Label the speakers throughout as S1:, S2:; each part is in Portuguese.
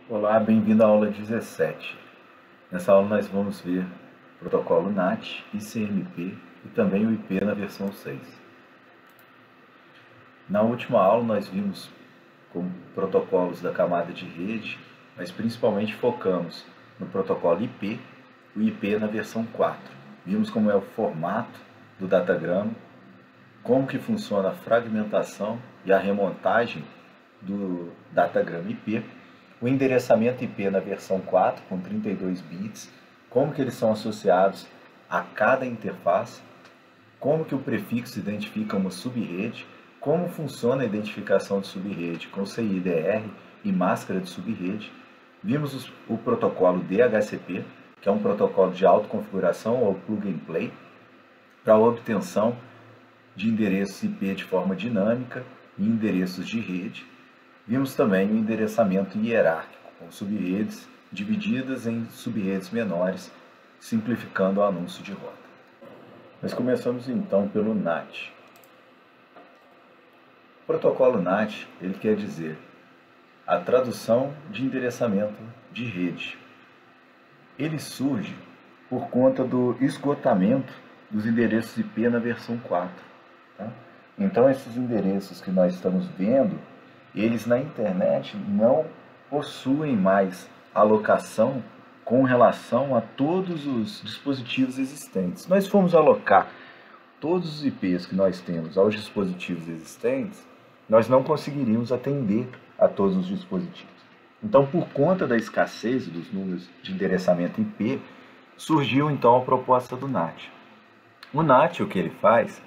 S1: Olá, bem-vindo à aula 17. Nessa aula nós vamos ver o protocolo NAT, ICMP e também o IP na versão 6. Na última aula nós vimos como protocolos da camada de rede, mas principalmente focamos no protocolo IP, o IP na versão 4. Vimos como é o formato do datagrama, como que funciona a fragmentação e a remontagem do datagrama IP, o endereçamento IP na versão 4 com 32 bits, como que eles são associados a cada interface, como que o prefixo identifica uma subrede, como funciona a identificação de subrede com CIDR e máscara de subrede. Vimos o protocolo DHCP, que é um protocolo de autoconfiguração ou plug and play, para a obtenção de endereços IP de forma dinâmica e endereços de rede. Vimos também o endereçamento hierárquico, com subredes divididas em subredes menores, simplificando o anúncio de rota. Nós começamos então pelo NAT. O protocolo NAT, ele quer dizer a tradução de endereçamento de rede. Ele surge por conta do esgotamento dos endereços IP na versão 4. Tá? Então, esses endereços que nós estamos vendo, eles na internet não possuem mais alocação com relação a todos os dispositivos existentes. Se nós formos alocar todos os IPs que nós temos aos dispositivos existentes, nós não conseguiríamos atender a todos os dispositivos. Então, por conta da escassez dos números de endereçamento IP, surgiu então a proposta do NAT. O NAT, o que ele faz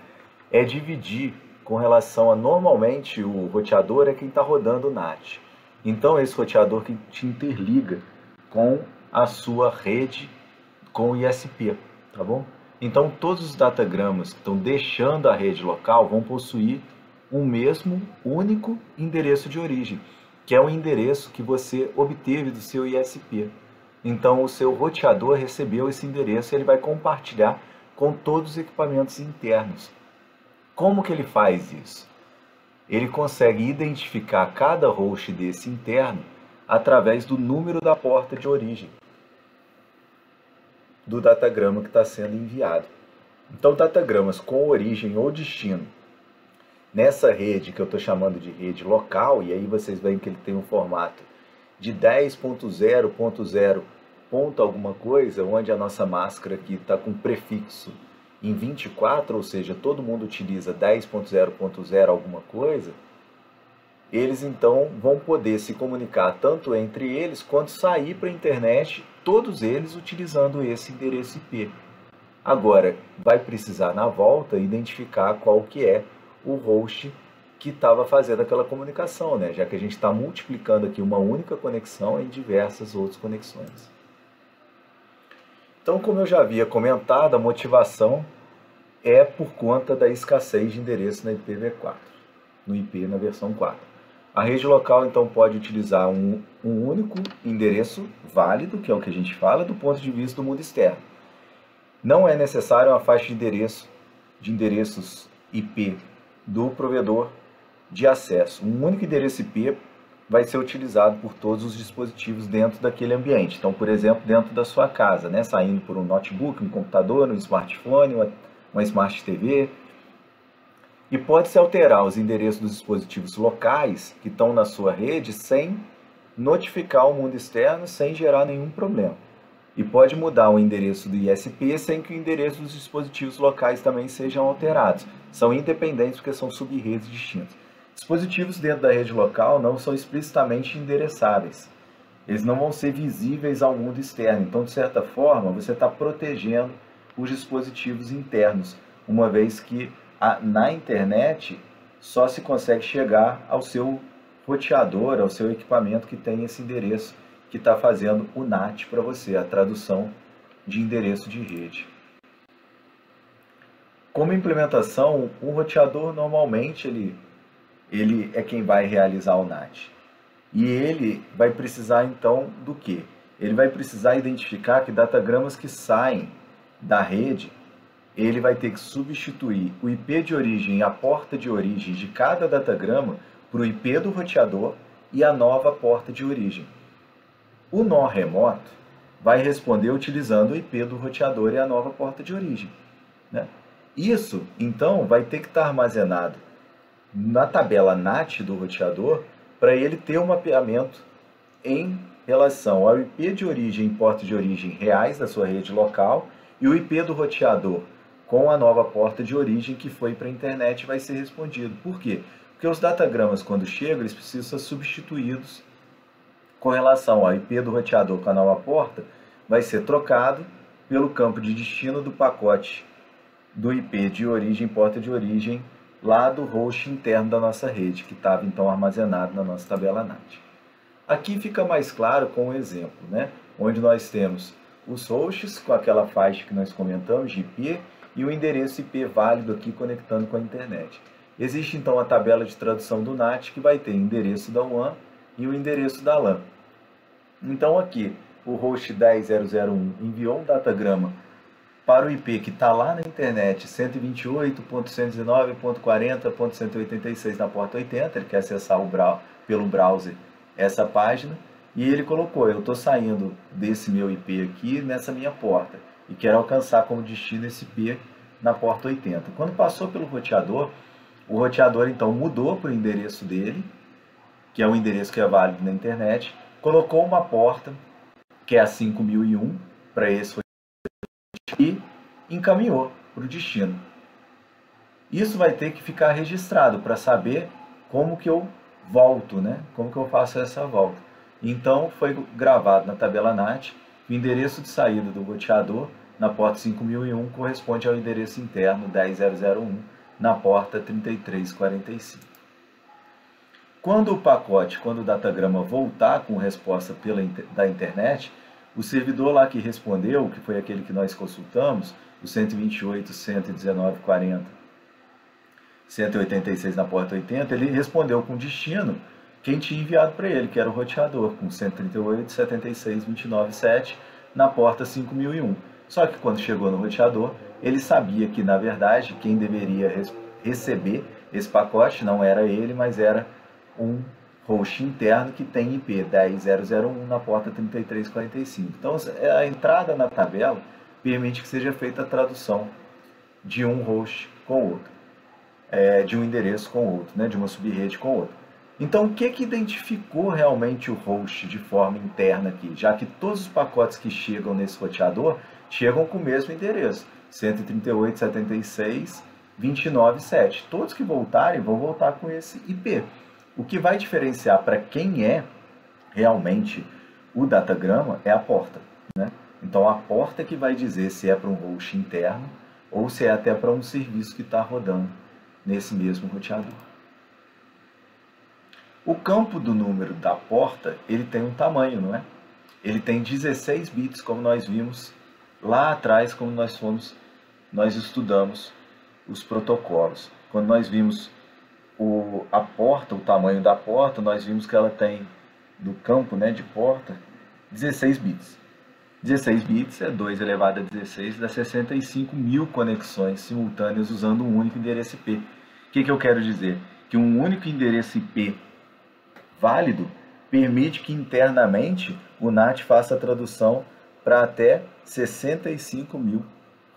S1: é dividir com relação a, normalmente, o roteador é quem está rodando o NAT. Então, esse roteador que te interliga com a sua rede com o ISP, tá bom? Então, todos os datagramas que estão deixando a rede local vão possuir um mesmo único endereço de origem, que é o endereço que você obteve do seu ISP. Então, o seu roteador recebeu esse endereço e ele vai compartilhar com todos os equipamentos internos. Como que ele faz isso? Ele consegue identificar cada host desse interno através do número da porta de origem do datagrama que está sendo enviado. Então, datagramas com origem ou destino nessa rede que eu estou chamando de rede local, e aí vocês veem que ele tem um formato de 10.0.0 ponto alguma coisa, onde a nossa máscara aqui está com prefixo em 24, ou seja, todo mundo utiliza 10.0.0 alguma coisa, eles então vão poder se comunicar tanto entre eles quanto sair para a internet, todos eles utilizando esse endereço IP. Agora, vai precisar na volta identificar qual que é o host que estava fazendo aquela comunicação, né? Já que a gente está multiplicando aqui uma única conexão em diversas outras conexões. Então, como eu já havia comentado, a motivação é por conta da escassez de endereço na IPv4, no IP na versão 4. A rede local, então, pode utilizar um único endereço válido, que é o que a gente fala, do ponto de vista do mundo externo. Não é necessário uma faixa de endereços IP do provedor de acesso. Um único endereço IP vai ser utilizado por todos os dispositivos dentro daquele ambiente. Então, por exemplo, dentro da sua casa, né? Saindo por um notebook, um computador, um smartphone, uma Smart TV. E pode-se alterar os endereços dos dispositivos locais que estão na sua rede sem notificar o mundo externo, sem gerar nenhum problema. E pode mudar o endereço do ISP sem que o endereço dos dispositivos locais também sejam alterados. São independentes porque são subredes distintas. Dispositivos dentro da rede local não são explicitamente endereçáveis. Eles não vão ser visíveis ao mundo externo. Então, de certa forma, você está protegendo os dispositivos internos, uma vez que na internet só se consegue chegar ao seu roteador, ao seu equipamento que tem esse endereço que está fazendo o NAT para você, a tradução de endereço de rede. Como implementação, o roteador normalmente ele é quem vai realizar o NAT. E ele vai precisar então do quê? Ele vai precisar identificar que datagramas que saem da rede, ele vai ter que substituir o IP de origem e a porta de origem de cada datagrama para o IP do roteador e a nova porta de origem. O nó remoto vai responder utilizando o IP do roteador e a nova porta de origem, né? Isso, então, vai ter que estar armazenado na tabela NAT do roteador para ele ter um mapeamento em relação ao IP de origem e porta de origem reais da sua rede local e o IP do roteador com a nova porta de origem que foi para a internet vai ser respondido. Por quê? Porque os datagramas, quando chegam, eles precisam ser substituídos com relação ao IP do roteador com a nova porta, vai ser trocado pelo campo de destino do pacote do IP de origem, porta de origem, lá do host interno da nossa rede, que estava então armazenado na nossa tabela NAT. Aqui fica mais claro com um exemplo, né? Onde nós temos os hosts com aquela faixa que nós comentamos de IP e o endereço IP válido aqui conectando com a internet. Existe então a tabela de tradução do NAT que vai ter o endereço da WAN e o endereço da LAN. Então aqui o host 10001 enviou um datagrama para o IP que está lá na internet 128.119.40.186 na porta 80, ele quer acessar pelo browser essa página, e ele colocou, eu estou saindo desse meu IP aqui nessa minha porta, e quero alcançar como destino esse IP na porta 80. Quando passou pelo roteador, o roteador então mudou para o endereço dele, que é o endereço que é válido na internet, colocou uma porta, que é a 5001, para esse roteador, e encaminhou para o destino. Isso vai ter que ficar registrado para saber como que eu volto, né? Como que eu faço essa volta. Então foi gravado na tabela NAT, o endereço de saída do roteador na porta 5001 corresponde ao endereço interno 10001 na porta 3345. Quando o datagrama voltar com resposta da internet, o servidor lá que respondeu, que foi aquele que nós consultamos, o 128.119.40, 186 na porta 80, ele respondeu com destino quem tinha enviado para ele, que era o roteador, com 138.76.29.7 na porta 5001. Só que quando chegou no roteador, ele sabia que, na verdade, quem deveria receber esse pacote não era ele, mas era um host interno que tem IP 10001 na porta 3345. Então, a entrada na tabela permite que seja feita a tradução de um host com outro, de um endereço com outro, né, de uma subrede com outra. Então, o que identificou realmente o host de forma interna aqui? Já que todos os pacotes que chegam nesse roteador chegam com o mesmo endereço, 138.76.29.7. Todos que voltarem vão voltar com esse IP. O que vai diferenciar para quem é realmente o datagrama é a porta, né? Então, a porta que vai dizer se é para um host interno ou se é até para um serviço que está rodando nesse mesmo roteador. O campo do número da porta, ele tem um tamanho, não é? Ele tem 16 bits, como nós vimos lá atrás, quando nós estudamos os protocolos. Quando nós vimos a porta, o tamanho da porta, nós vimos que ela tem, do campo, né, de porta, 16 bits. 16 bits é 2 elevado a 16, dá 65 mil conexões simultâneas usando um único endereço IP. O que eu quero dizer? Que um único endereço IP válido permite que internamente o NAT faça a tradução para até 65 mil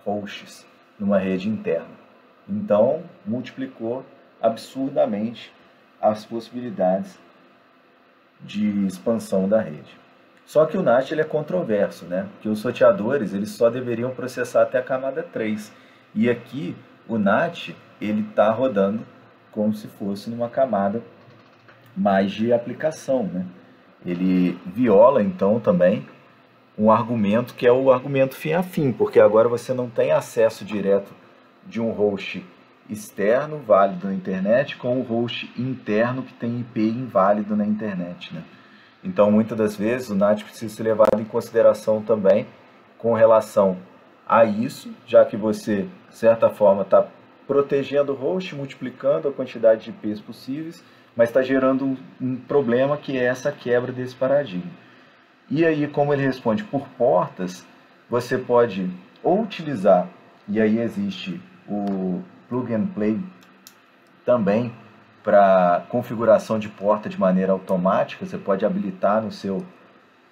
S1: hosts numa rede interna. Então, multiplicou absurdamente as possibilidades de expansão da rede. Só que o NAT ele é controverso, né? Porque os roteadores eles só deveriam processar até a camada 3. E aqui o NAT ele está rodando como se fosse numa camada mais de aplicação, né? Ele viola então também um argumento que é o argumento fim a fim, porque agora você não tem acesso direto de um host externo válido na internet com o host interno que tem IP inválido na internet, né? Então, muitas das vezes, o NAT precisa ser levado em consideração também com relação a isso, já que você, de certa forma, está protegendo o host, multiplicando a quantidade de IPs possíveis, mas está gerando um problema que é essa quebra desse paradigma. E aí, como ele responde por portas, você pode ou utilizar, e aí existe o plug and play também, para configuração de porta de maneira automática, você pode habilitar no seu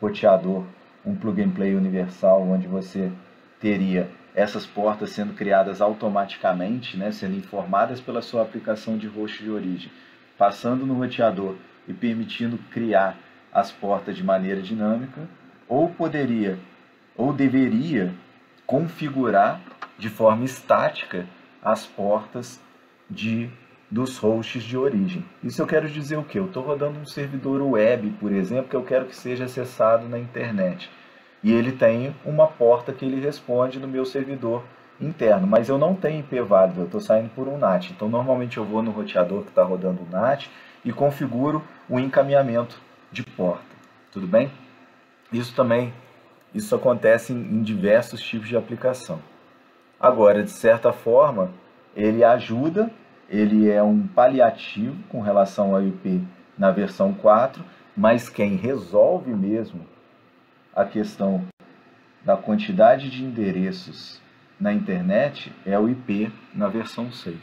S1: roteador, um plug and play universal, onde você teria essas portas sendo criadas automaticamente, né, sendo informadas pela sua aplicação de host de origem, passando no roteador e permitindo criar as portas de maneira dinâmica, ou poderia, ou deveria configurar de forma estática as portas dos hosts de origem. Isso eu quero dizer o quê? Eu estou rodando um servidor web, por exemplo, que eu quero que seja acessado na internet. E ele tem uma porta que ele responde no meu servidor interno, mas eu não tenho IP válido, eu estou saindo por um NAT. Então, normalmente eu vou no roteador que está rodando o NAT e configuro o encaminhamento de porta. Tudo bem? Isso acontece em diversos tipos de aplicação. Agora, de certa forma, ele ajuda, ele é um paliativo com relação ao IP na versão 4, mas quem resolve mesmo a questão da quantidade de endereços na internet é o IP na versão 6.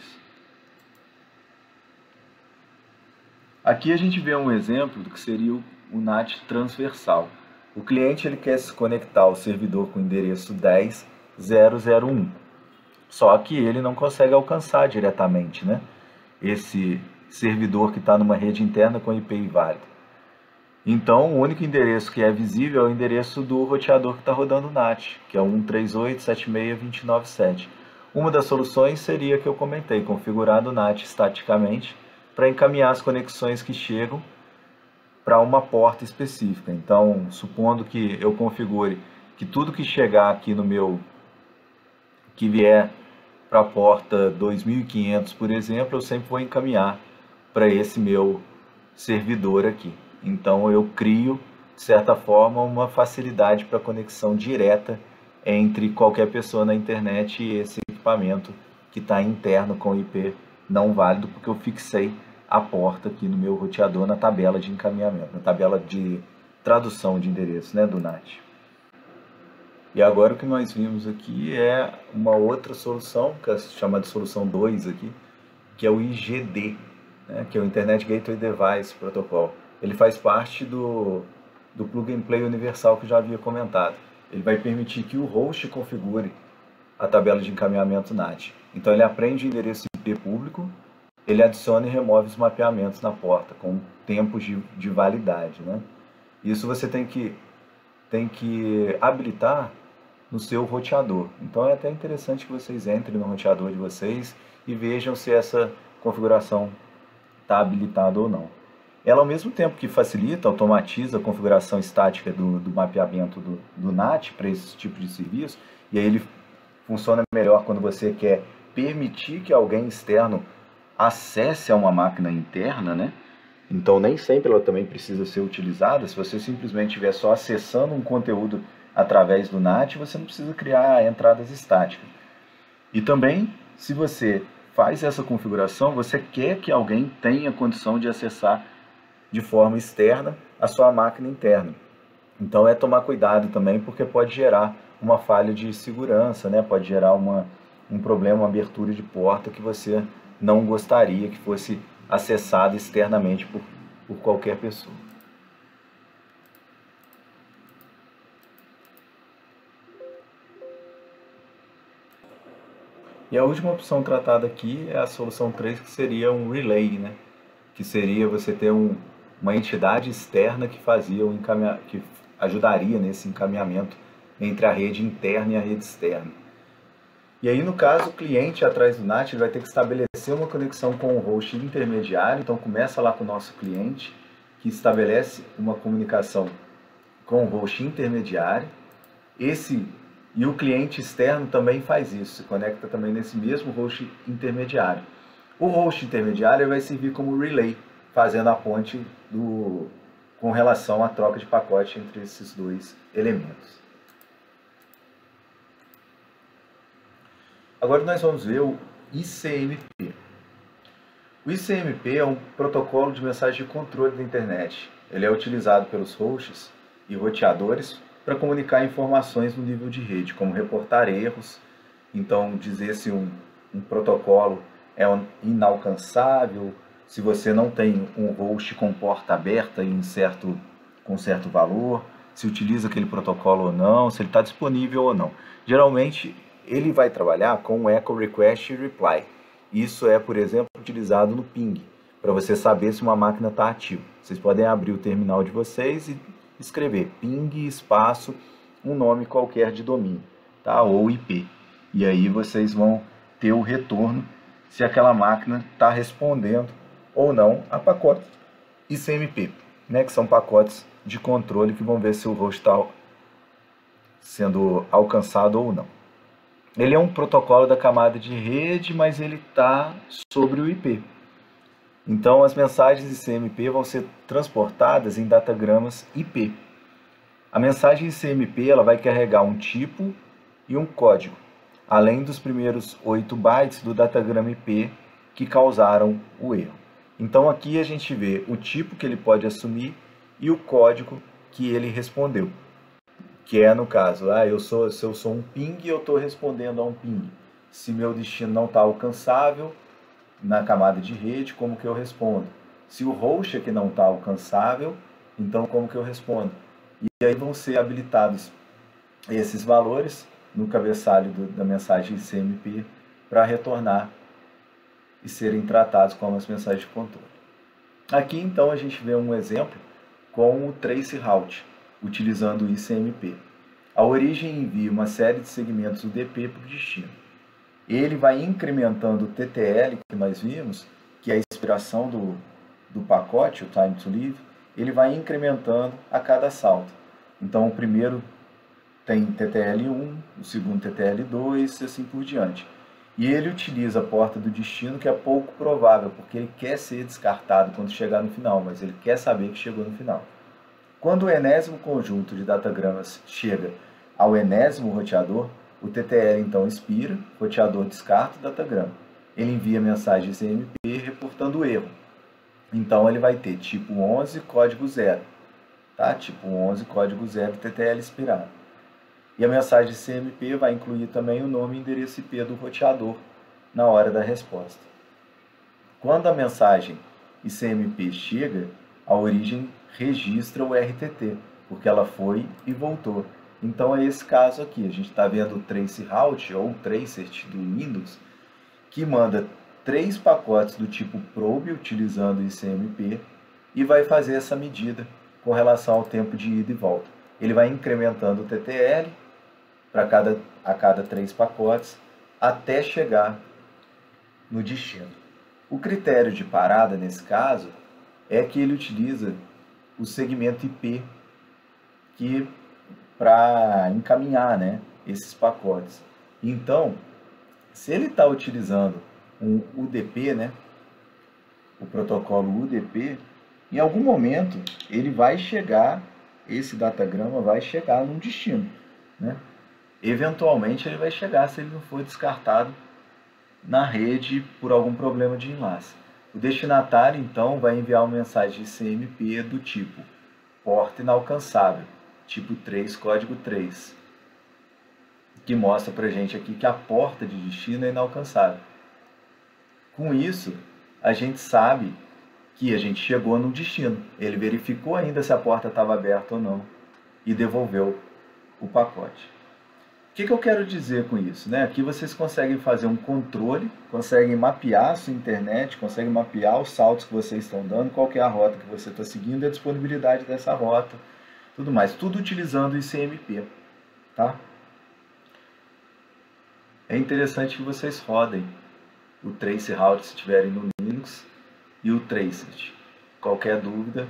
S1: Aqui a gente vê um exemplo do que seria o NAT transversal. O cliente ele quer se conectar ao servidor com o endereço 10.0.0.1, só que ele não consegue alcançar diretamente, né, esse servidor que está numa rede interna com IP inválido. Então, o único endereço que é visível é o endereço do roteador que está rodando o NAT, que é o 138.76.20.9.7. Uma das soluções seria a que eu comentei, configurar o NAT estaticamente para encaminhar as conexões que chegam para uma porta específica. Então, supondo que eu configure que tudo que chegar aqui no meu, que vier para a porta 2500, por exemplo, eu sempre vou encaminhar para esse meu servidor aqui. Então eu crio, de certa forma, uma facilidade para conexão direta entre qualquer pessoa na internet e esse equipamento que está interno com IP não válido, porque eu fixei a porta aqui no meu roteador na tabela de encaminhamento, na tabela de tradução de endereço, né, do NAT. E agora o que nós vimos aqui é uma outra solução, que é chamada de solução 2 aqui, que é o IGD, né, que é o Internet Gateway Device Protocol. Ele faz parte do Plug and Play universal que eu já havia comentado. Ele vai permitir que o host configure a tabela de encaminhamento NAT. Então ele aprende o endereço IP público, ele adiciona e remove os mapeamentos na porta, com tempos de validade, né? Isso você tem que habilitar no seu roteador. Então é até interessante que vocês entrem no roteador de vocês e vejam se essa configuração está habilitada ou não. Ela, ao mesmo tempo que facilita, automatiza a configuração estática do mapeamento do NAT para esse tipo de serviço, e aí ele funciona melhor quando você quer permitir que alguém externo acesse a uma máquina interna, né? Então nem sempre ela também precisa ser utilizada. Se você simplesmente estiver só acessando um conteúdo através do NAT, você não precisa criar entradas estáticas. E também, se você faz essa configuração, você quer que alguém tenha condição de acessar de forma externa a sua máquina interna. Então é tomar cuidado também, porque pode gerar uma falha de segurança, né? Pode gerar um problema, uma abertura de porta que você não gostaria que fosse acessado externamente por qualquer pessoa. E a última opção tratada aqui é a solução 3, que seria um relay, né? Que seria você ter uma entidade externa que que ajudaria nesse encaminhamento entre a rede interna e a rede externa. E aí, no caso, o cliente atrás do NAT vai ter que estabelecer uma conexão com o host intermediário. Então, começa lá com o nosso cliente, que estabelece uma comunicação com o host intermediário. E o cliente externo também faz isso, se conecta também nesse mesmo host intermediário. O host intermediário vai servir como relay, fazendo a ponte com relação à troca de pacote entre esses dois elementos. Agora nós vamos ver o ICMP. O ICMP é um protocolo de mensagem de controle da internet. Ele é utilizado pelos hosts e roteadores para comunicar informações no nível de rede, como reportar erros, então dizer se um protocolo é inalcançável, se você não tem um host com porta aberta com certo valor, se utiliza aquele protocolo ou não, se ele está disponível ou não. Geralmente, ele vai trabalhar com o Echo Request Reply. Isso é, por exemplo, utilizado no ping, para você saber se uma máquina está ativa. Vocês podem abrir o terminal de vocês e escrever ping espaço, um nome qualquer de domínio, tá? Ou IP. E aí vocês vão ter o retorno se aquela máquina está respondendo ou não a pacotes ICMP, né? Que são pacotes de controle que vão ver se o host está sendo alcançado ou não. Ele é um protocolo da camada de rede, mas ele está sobre o IP. Então, as mensagens ICMP vão ser transportadas em datagramas IP. A mensagem ICMP ela vai carregar um tipo e um código, além dos primeiros 8 bytes do datagrama IP que causaram o erro. Então, aqui a gente vê o tipo que ele pode assumir e o código que ele respondeu. Que é, no caso, se eu sou um ping, eu estou respondendo a um ping. Se meu destino não está alcançável na camada de rede, como que eu respondo? Se o host é que não está alcançável, então como que eu respondo? E aí vão ser habilitados esses valores no cabeçalho da mensagem ICMP para retornar e serem tratados como as mensagens de controle. Aqui, então, a gente vê um exemplo com o traceroute, utilizando o ICMP. A origem envia uma série de segmentos UDP para o destino. Ele vai incrementando o TTL, que nós vimos, que é a expiração do pacote, o time to live, ele vai incrementando a cada salto. Então, o primeiro tem TTL1, o segundo TTL2 e assim por diante. E ele utiliza a porta do destino, que é pouco provável, porque ele quer ser descartado quando chegar no final, mas ele quer saber que chegou no final. Quando o enésimo conjunto de datagramas chega ao enésimo roteador, o TTL então expira, o roteador descarta o datagrama. Ele envia mensagem CMP reportando o erro. Então ele vai ter tipo 11, código 0. Tá? Tipo 11, código 0, TTL expirado. E a mensagem CMP vai incluir também o nome e endereço IP do roteador na hora da resposta. Quando a mensagem ICMP chega, a origem registra o RTT, porque ela foi e voltou. Então é esse caso aqui, a gente está vendo o traceroute ou tracert do Windows, que manda 3 pacotes do tipo probe utilizando o ICMP e vai fazer essa medida com relação ao tempo de ida e volta. Ele vai incrementando o TTL a cada 3 pacotes até chegar no destino. O critério de parada nesse caso é que ele utiliza o segmento IP para encaminhar, né, esses pacotes. Então, se ele está utilizando um UDP, né, o protocolo UDP, em algum momento ele vai chegar, esse datagrama vai chegar num destino, né? Eventualmente ele vai chegar se ele não for descartado na rede por algum problema de enlace. O destinatário, então, vai enviar uma mensagem CMP do tipo porta inalcançável, tipo 3, código 3, que mostra para a gente aqui que a porta de destino é inalcançável. Com isso, a gente sabe que a gente chegou no destino. Ele verificou ainda se a porta estava aberta ou não e devolveu o pacote. O que eu quero dizer com isso? Né? Aqui vocês conseguem fazer um controle, conseguem mapear a sua internet, conseguem mapear os saltos que vocês estão dando, qual que é a rota que você está seguindo e a disponibilidade dessa rota, tudo mais. Tudo utilizando o ICMP. Tá? É interessante que vocês rodem o traceroute se estiverem no Linux e o tracert. Qualquer dúvida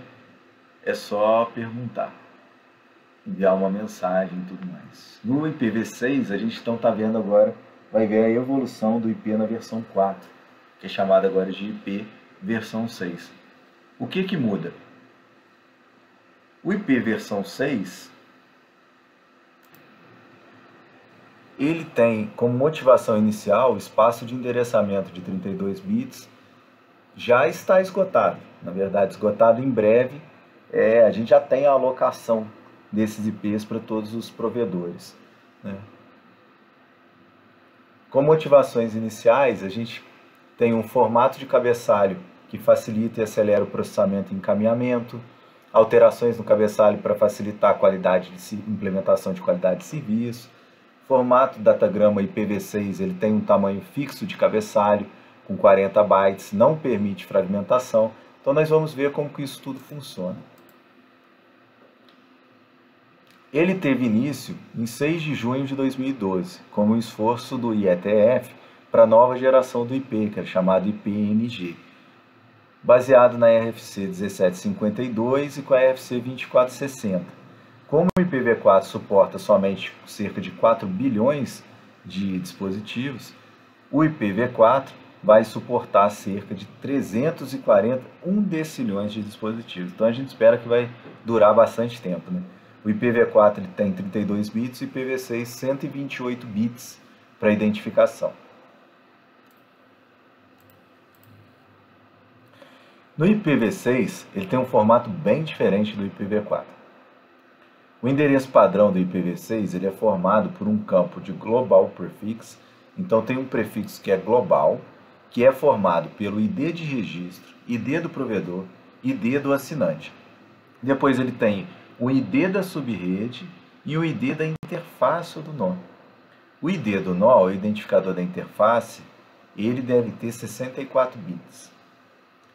S1: é só perguntar, enviar uma mensagem e tudo mais. No IPv6 a gente então está vendo agora, vai ver a evolução do IP na versão 4, que é chamada agora de IP versão 6. O que muda? O IP versão 6, ele tem como motivação inicial o espaço de endereçamento de 32 bits, já está esgotado, na verdade esgotado em breve, a gente já tem a alocação desses IPs para todos os provedores. Né? Com motivações iniciais, a gente tem um formato de cabeçalho que facilita e acelera o processamento e encaminhamento, alterações no cabeçalho para facilitar a qualidade de implementação de qualidade de serviço. Formato datagrama IPv6, ele tem um tamanho fixo de cabeçalho, com 40 bytes, não permite fragmentação. Então nós vamos ver como que isso tudo funciona. Ele teve início em 6 de junho de 2012, como um esforço do IETF para a nova geração do IP, que era chamado IPNG, baseado na RFC 1752 e com a RFC 2460. Como o IPv4 suporta somente cerca de 4 bilhões de dispositivos, o IPv4 vai suportar cerca de 341 decilhões de dispositivos. Então a gente espera que vai durar bastante tempo, né? O IPv4 ele tem 32 bits e o IPv6 128 bits para identificação. No IPv6, ele tem um formato bem diferente do IPv4. O endereço padrão do IPv6 ele é formado por um campo de global prefix, então tem um prefixo que é global, que é formado pelo ID de registro, ID do provedor, ID do assinante. Depois ele tem o ID da subrede e o ID da interface do nó. O ID do nó, o identificador da interface, ele deve ter 64 bits.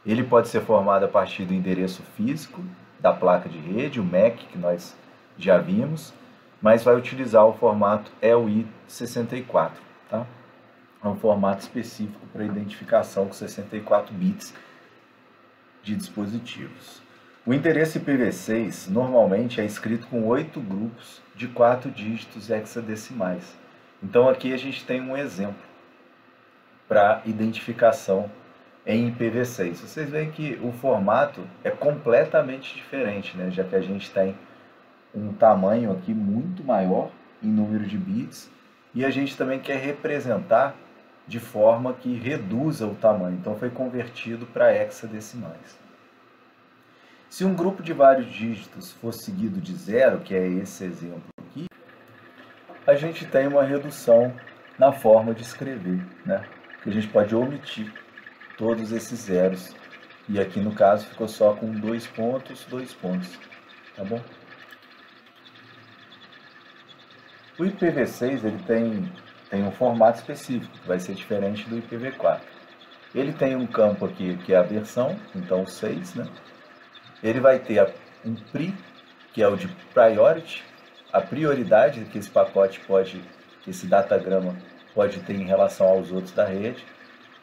S1: Ele pode ser formado a partir do endereço físico da placa de rede, o MAC, que nós já vimos, mas vai utilizar o formato EUI64, tá? É um formato específico para identificação com 64 bits de dispositivos. O endereço IPv6 normalmente é escrito com 8 grupos de 4 dígitos hexadecimais. Então aqui a gente tem um exemplo para identificação em IPv6. Vocês veem que o formato é completamente diferente, né? Já que a gente tem um tamanho aqui muito maior em número de bits e a gente também quer representar de forma que reduza o tamanho. Então foi convertido para hexadecimais. Se um grupo de vários dígitos for seguido de 0, que é esse exemplo aqui, a gente tem uma redução na forma de escrever, né? Que a gente pode omitir todos esses zeros. E aqui no caso ficou só com 2 pontos, tá bom? O IPv6 ele tem um formato específico, que vai ser diferente do IPv4. Ele tem um campo aqui que é a versão, então o 6, né? Ele vai ter um PRI, que é o de priority, a prioridade que esse pacote que esse datagrama pode ter em relação aos outros da rede.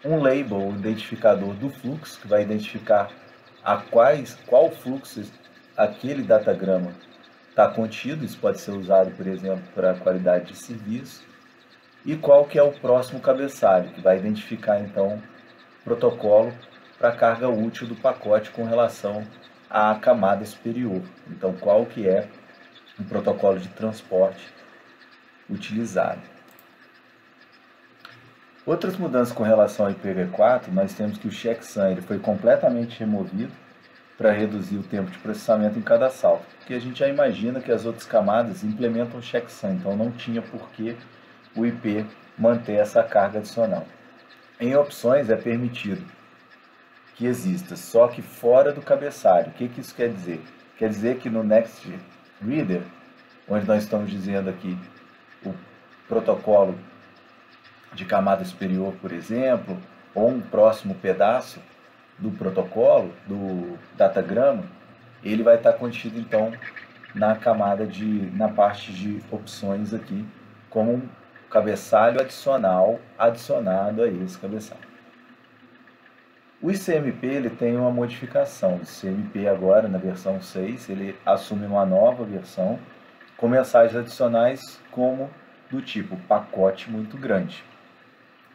S1: Um label, o identificador do fluxo, que vai identificar qual fluxo aquele datagrama está contido. Isso pode ser usado, por exemplo, para a qualidade de serviço. E qual que é o próximo cabeçalho, que vai identificar, então, o protocolo para a carga útil do pacote com relação à camada superior. Então, qual que é o protocolo de transporte utilizado. Outras mudanças com relação ao IPv4, nós temos que o checksum ele foi completamente removido para reduzir o tempo de processamento em cada salto, porque a gente já imagina que as outras camadas implementam checksum, então não tinha por que o IP manter essa carga adicional. Em opções é permitido que exista, só que fora do cabeçalho. O que isso quer dizer? Quer dizer que no Next Reader, onde nós estamos dizendo aqui o protocolo de camada superior, por exemplo, ou um próximo pedaço do protocolo, do datagrama, ele vai estar contido então na parte de opções aqui, como um cabeçalho adicional adicionado a esse cabeçalho. O ICMP ele tem uma modificação. O ICMP agora, na versão 6, ele assume uma nova versão com mensagens adicionais como do tipo pacote muito grande.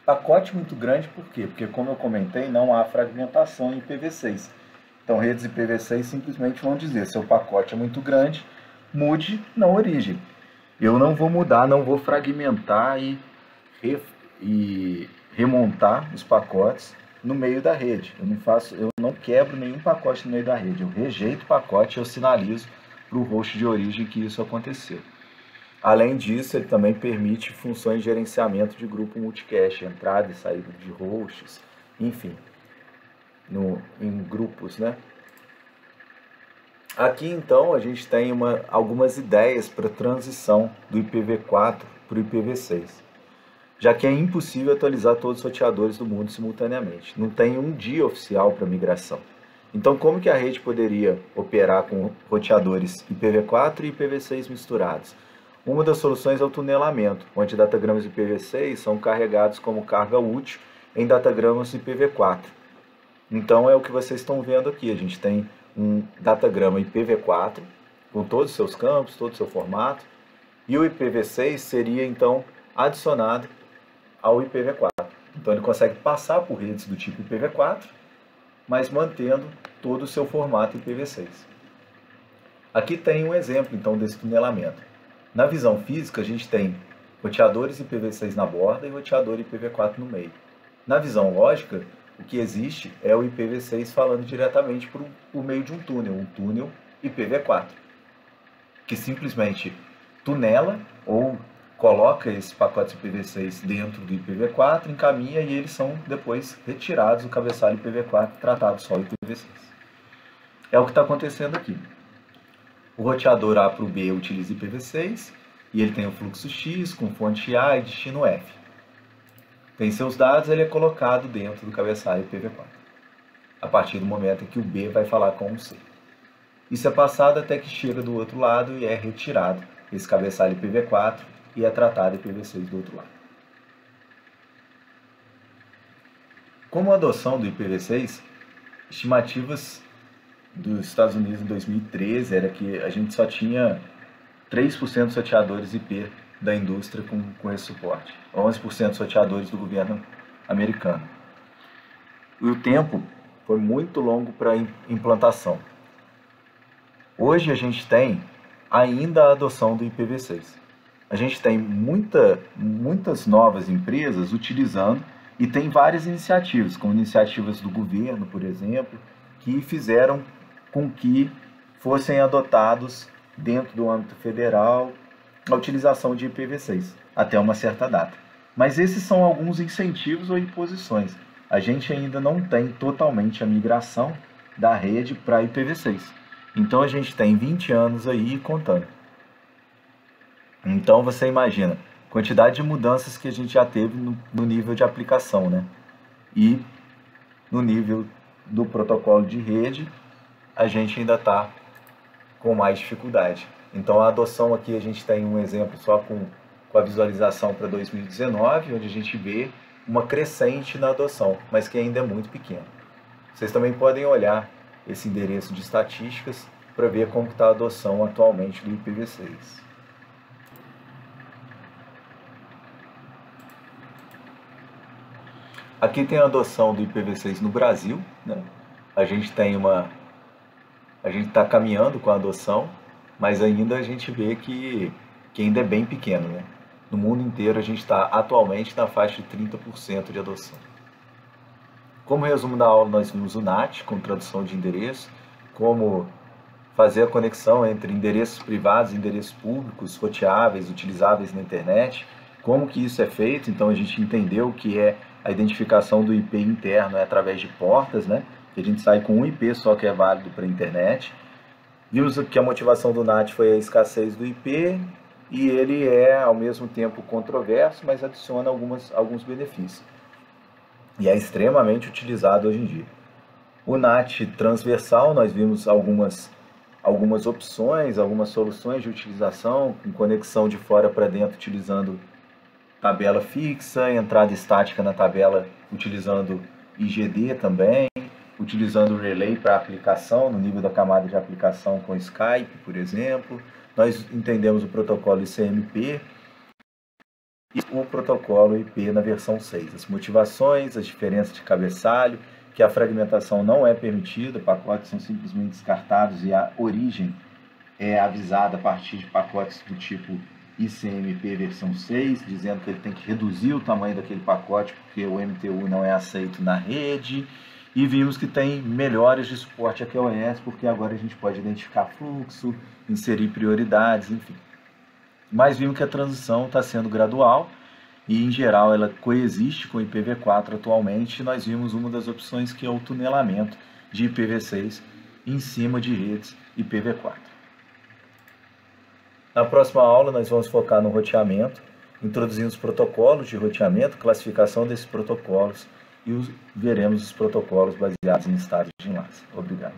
S1: Pacote muito grande por quê? Porque, como eu comentei, não há fragmentação em IPv6. Então, redes IPv6 simplesmente vão dizer, seu pacote é muito grande, mude na origem. Eu não vou mudar, não vou fragmentar e remontar os pacotes no meio da rede. Eu não quebro nenhum pacote no meio da rede. Eu rejeito o pacote e eu sinalizo para o host de origem que isso aconteceu. Além disso, ele também permite funções de gerenciamento de grupo multicache, entrada e saída de hosts, enfim, em grupos, né? Aqui então a gente tem algumas ideias para transição do IPv4 para o IPv6, já que é impossível atualizar todos os roteadores do mundo simultaneamente. Não tem um dia oficial para migração. Então, como que a rede poderia operar com roteadores IPv4 e IPv6 misturados? Uma das soluções é o tunelamento, onde datagramas IPv6 são carregados como carga útil em datagramas IPv4. Então, é o que vocês estão vendo aqui. A gente tem um datagrama IPv4 com todos os seus campos, todo o seu formato, e o IPv6 seria então adicionado ao IPv4. Então ele consegue passar por redes do tipo IPv4, mas mantendo todo o seu formato IPv6. Aqui tem um exemplo então desse tunelamento. Na visão física a gente tem roteadores IPv6 na borda e roteador IPv4 no meio. Na visão lógica, o que existe é o IPv6 falando diretamente por meio de um túnel IPv4, que simplesmente tunela ou coloca esses pacotes IPv6 dentro do IPv4, encaminha e eles são depois retirados do cabeçalho IPv4 e tratados só o IPv6. É o que está acontecendo aqui. O roteador A para o B utiliza IPv6 e ele tem o fluxo X com fonte A e destino F. Tem seus dados, ele é colocado dentro do cabeçalho IPv4, a partir do momento em que o B vai falar com o C. Isso é passado até que chega do outro lado e é retirado esse cabeçalho IPv4 e é tratado IPv6 do outro lado. Como a adoção do IPv6, estimativas dos Estados Unidos em 2013 era que a gente só tinha 3% dos roteadores IP da indústria com esse suporte, 11% dos roteadores do governo americano. E o tempo foi muito longo para a implantação. Hoje a gente tem ainda a adoção do IPv6. A gente tem muitas novas empresas utilizando e tem várias iniciativas, como iniciativas do governo, por exemplo, que fizeram com que fossem adotados dentro do âmbito federal a utilização de IPv6 até uma certa data. Mas esses são alguns incentivos ou imposições. A gente ainda não tem totalmente a migração da rede para IPv6. Então a gente tem 20 anos aí contando. Então você imagina a quantidade de mudanças que a gente já teve no nível de aplicação, né? E no nível do protocolo de rede, a gente ainda está com mais dificuldade. Então a adoção aqui a gente tem um exemplo só com a visualização para 2019, onde a gente vê uma crescente na adoção, mas que ainda é muito pequena. Vocês também podem olhar esse endereço de estatísticas para ver como está a adoção atualmente do IPv6. Aqui tem a adoção do IPv6 no Brasil, né? A gente está caminhando com a adoção, mas ainda a gente vê que ainda é bem pequeno, né? No mundo inteiro a gente está atualmente na faixa de 30% de adoção. Como resumo da aula, nós vimos o NAT, com tradução de endereço, como fazer a conexão entre endereços privados e endereços públicos, roteáveis, utilizáveis na internet, como que isso é feito. Então a gente entendeu que é a identificação do IP interno é através de portas, né? Que a gente sai com um IP só que é válido para a internet. Vimos que a motivação do NAT foi a escassez do IP e ele é ao mesmo tempo controverso, mas adiciona alguns benefícios. E é extremamente utilizado hoje em dia. O NAT transversal, nós vimos algumas opções, algumas soluções de utilização, com conexão de fora para dentro utilizando tabela fixa, entrada estática na tabela utilizando IGD também, utilizando o relay para aplicação, no nível da camada de aplicação com Skype, por exemplo. Nós entendemos o protocolo ICMP e o protocolo IP na versão 6. As motivações, as diferenças de cabeçalho, que a fragmentação não é permitida, pacotes são simplesmente descartados e a origem é avisada a partir de pacotes do tipo ICMP versão 6, dizendo que ele tem que reduzir o tamanho daquele pacote porque o MTU não é aceito na rede. E vimos que tem melhores de suporte a QoS, porque agora a gente pode identificar fluxo, inserir prioridades, enfim. Mas vimos que a transição está sendo gradual e, em geral, ela coexiste com o IPv4 atualmente. Nós vimos uma das opções que é o tunelamento de IPv6, em cima de redes IPv4. Na próxima aula nós vamos focar no roteamento, introduzindo os protocolos de roteamento, classificação desses protocolos e veremos os protocolos baseados em estados de enlace. Obrigado.